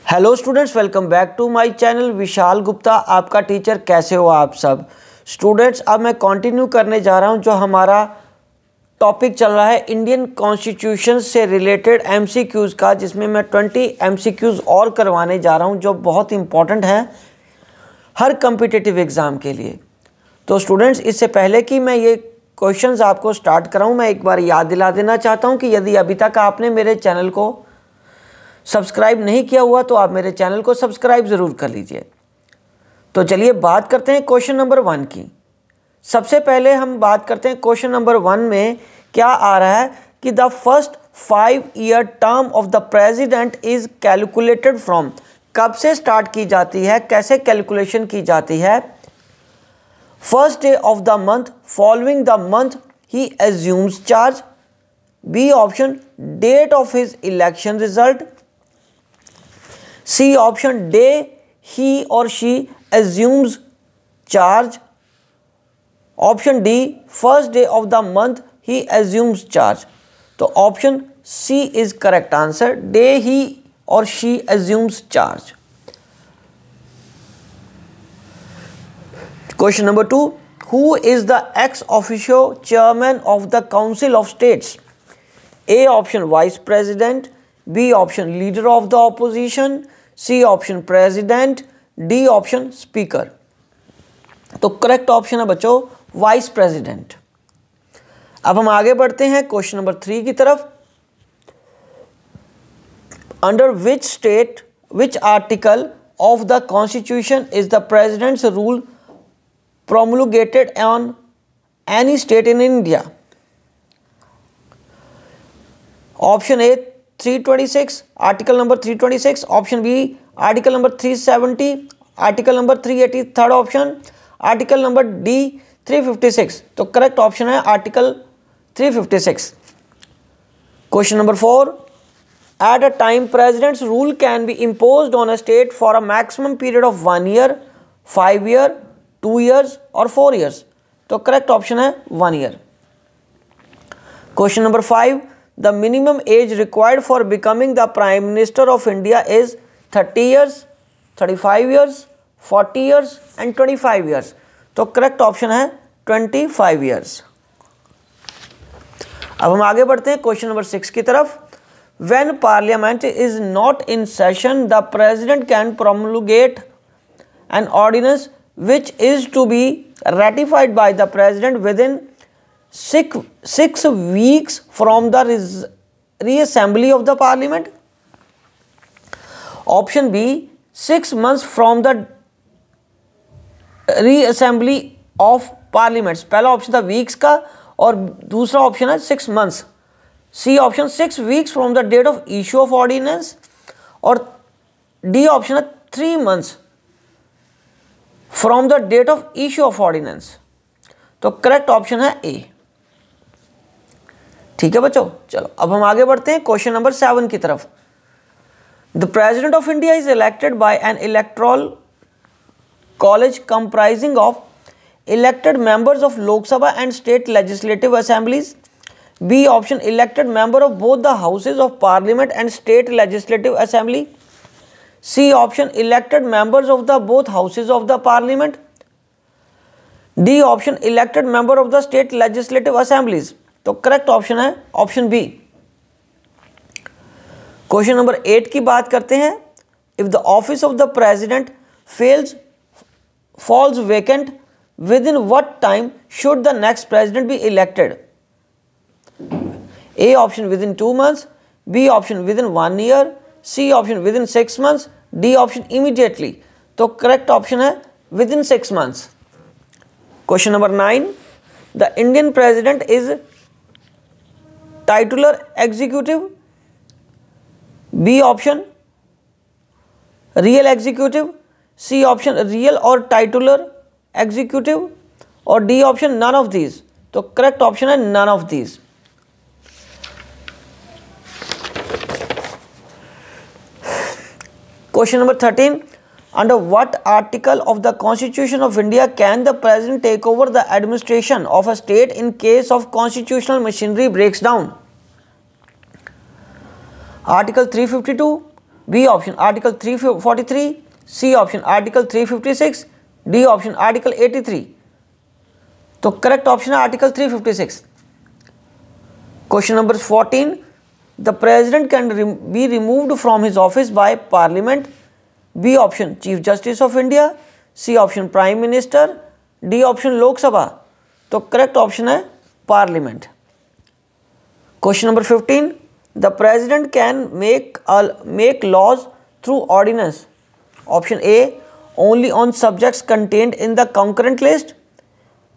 Hello students, welcome back to my channel. Vishal Gupta आपका teacher. कैसे हो आप सब स्टूडेंट्स? अब मैं कंटिन्यू करने जा रहा हूं जो हमारा टॉपिक चल रहा है इंडियन कॉन्स्टिट्यूशन से रिलेटेड एमसीक्यूज़ का, जिसमें मैं 20 एमसीक्यूज़ और करवाने जा रहा हूं जो बहुत इंपॉर्टेंट हैं हर कम्पिटिटिव एग्ज़ाम के लिए। तो स्टूडेंट्स, इससे पहले कि मैं ये क्वेश्चंस आपको स्टार्ट कराऊँ, मैं एक बार याद दिला देना चाहता हूँ कि यदि अभी तक आपने मेरे चैनल को सब्सक्राइब नहीं किया हुआ तो आप मेरे चैनल को सब्सक्राइब ज़रूर कर लीजिए। तो चलिए बात करते हैं क्वेश्चन नंबर 1 की। सबसे पहले हम बात करते हैं क्वेश्चन नंबर 1 में क्या आ रहा है कि the first 5-year term of the president is calculated from. कब से स्टार्ट की जाती है, कैसे कैलकुलेशन की जाती है? First day of the month following the month he assumes charge. B option, date of his election result. C option, day he or she assumes charge. Option D, first day of the month he assumes charge. तो option C is correct answer. Day he or she assumes charge. Question number 2. Who is the ex officio chairman of the Council of States? A option, vice president. B option, leader of the opposition. C option president. D option speaker. तो correct option है बच्चों vice president. अब हम आगे बढ़ते हैं question number 3 की तरफ। Under which article of the constitution is the president's rule promulgated on any state in India? Option A 326, article number 326। Option B article number 370, article number 380 third option, article number D 356। तो correct option है article 356। Question number 4, at a time president's rule can be imposed on a state for a maximum period of 1 year, 5 year, 2 years और 4 years। तो correct option है 1 year। Question number 5, the minimum age required for becoming the Prime Minister of India is 30 years, 35 years, 40 years and 25 years। तो correct option है 25 years। अब हम आगे बढ़ते हैं क्वेश्चन नंबर 6 की तरफ। When Parliament is not in session, the President can promulgate an ordinance which is to be ratified by the President within 6 weeks from the reassembly of the parliament. Option B, 6 months from the reassembly of parliaments। पहला option था weeks का और दूसरा option है 6 months। C option 6 weeks from the date of issue of ordinance और D option है 3 months from the date of issue of ordinance। तो correct option है ए। ठीक है बच्चों, चलो अब हम आगे बढ़ते हैं क्वेश्चन नंबर 7 की तरफ। The president of India is elected by an electoral college comprising of elected members of Lok Sabha and state legislative assemblies. B option, elected member of both the houses of parliament and state legislative assembly. C option, elected members of the both houses of the parliament. D option, elected member of the state legislative assemblies. तो correct option है option B. Question number 8 की बात करते हैं। If the office of the president falls vacant within what time should the next president be elected? A option within 2 months, B option within 1 year, C option within 6 months, D option immediately. तो correct option है within 6 months। Question number 9, the Indian president is titular executive. B option real executive, C option real और titular executive और D option none of these. तो correct option है none of these. Question number 13, under what article of the constitution of India can the president take over the administration of a state in case of constitutional machinery breaks down? Article 352, B option article 343, C option article 356, D option article 83। तो correct option है article 356। Question number 14, the president can be removed from his office by parliament. B option chief justice of India, C option prime minister, D option Lok Sabha. तो correct option है parliament. Question number 15, the president can make laws through ordinance. Option A only on subjects contained in the concurrent list,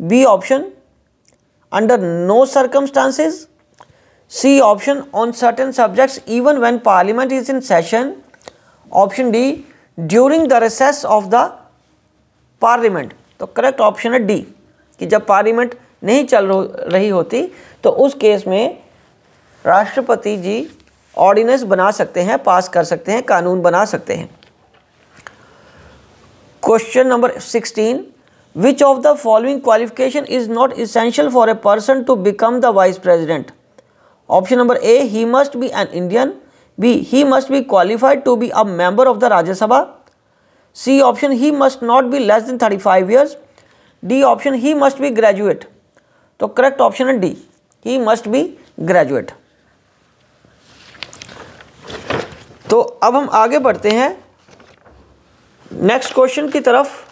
B option under no circumstances, C option on certain subjects even when parliament is in session, option D during the recess of the parliament. तो correct option है D, कि जब parliament नहीं चल रही होती तो उस केस में राष्ट्रपति जी ऑर्डिनेंस बना सकते हैं, पास कर सकते हैं, कानून बना सकते हैं। Question number 16, which of the following qualification is not essential for a person to become the vice president. Option number A, he must be an Indian, B he must be qualified to be a member of the Rajya Sabha, C option he must not be less than 35 years, D option he must be graduate. तो correct option है D, he must be graduate. तो अब हम आगे बढ़ते हैं next question की तरफ।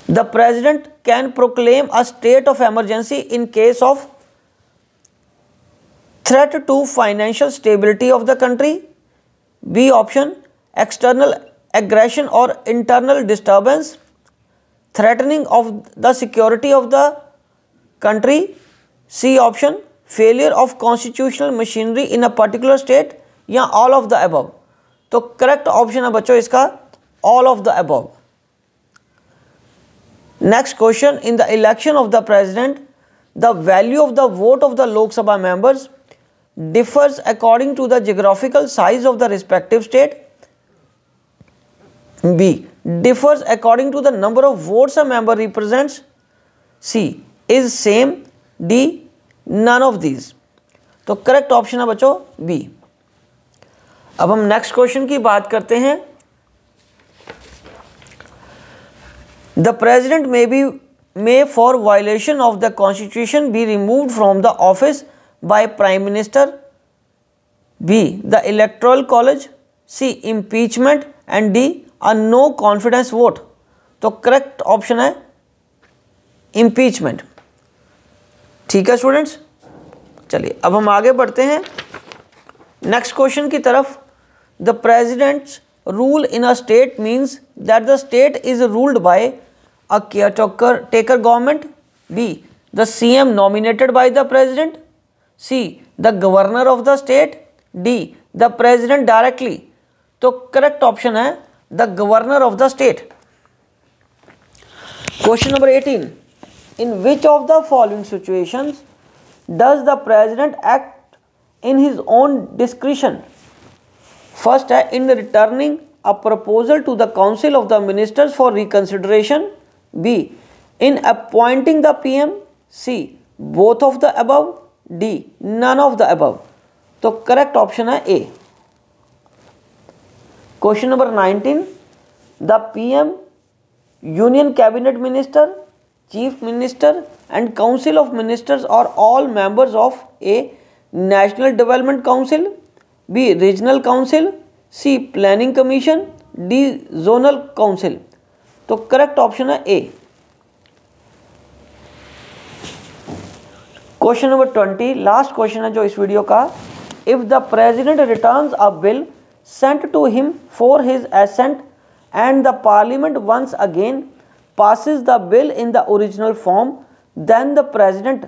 The president can proclaim a state of emergency in case of threat to financial stability of the country, B option external aggression और internal disturbance, threatening of the security of the country, C option failure of constitutional machinery in a particular state, या all of the above. तो correct option है बच्चों इसका all of the above. Next question, in the election of the president the value of the vote of the Lok Sabha members differs according to the geographical size of the respective state, B differs according to the number of votes a member represents, C is same, D none of these। तो correct option है बच्चों B. अब हम next question की बात करते हैं। The president may for violation of the constitution be removed from the office by prime minister, B the electoral college, C impeachment and D a no confidence vote। तो correct option है impeachment। ठीक है students, चलिए अब हम आगे बढ़ते हैं नेक्स्ट क्वेश्चन की तरफ। The president's rule in a state means that the state is ruled by a caretaker government, be the CM nominated by the president, C the governor of the state, D the president directly। तो correct option है the governor of the state. Question number 18, in which of the following situations does the president act in his own discretion. First है in returning a proposal to the council of the ministers for reconsideration, B in appointing the PM, C both of the above, D none of the above. तो correct option है A. Question number 19, the PM union cabinet minister, chief minister and council of ministers are all members of A national development council, B regional council, C planning commission, D zonal council. तो correct option है A. Question number 20, last question है जो इस video का। If the president returns a bill sent to him for his assent and the parliament once again passes the bill in the original form, then the president,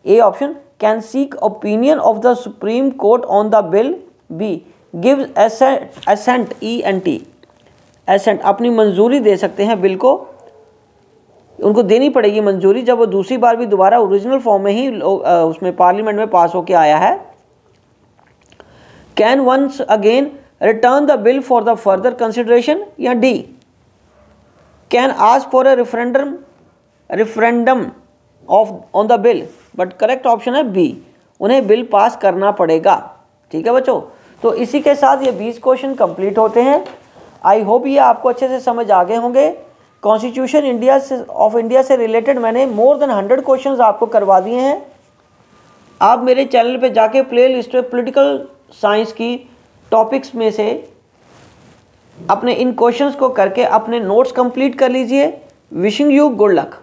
A option, can seek opinion of the Supreme Court on the bill, B gives assent, ENT assent, अपनी मंजूरी दे सकते हैं bill को, उनको देनी पड़ेगी मंजूरी जब वो दूसरी बार भी दोबारा ओरिजिनल फॉर्म में ही उसमें पार्लियामेंट में पास होके आया है। Can once again return the bill for the further consideration, या डी can ask for a referendum of on the bill. But correct option है बी, उन्हें बिल पास करना पड़ेगा। ठीक है बच्चों, तो इसी के साथ ये 20 क्वेश्चन कंप्लीट होते हैं। आई होप ये आपको अच्छे से समझ आ गए होंगे। कॉन्स्टिट्यूशन ऑफ इंडिया से रिलेटेड मैंने मोर देन 100 क्वेश्चंस आपको करवा दिए हैं। आप मेरे चैनल पे जाके प्ले लिस्ट में पॉलिटिकल साइंस की टॉपिक्स में से अपने इन क्वेश्चंस को करके अपने नोट्स कंप्लीट कर लीजिए। Wishing you good luck.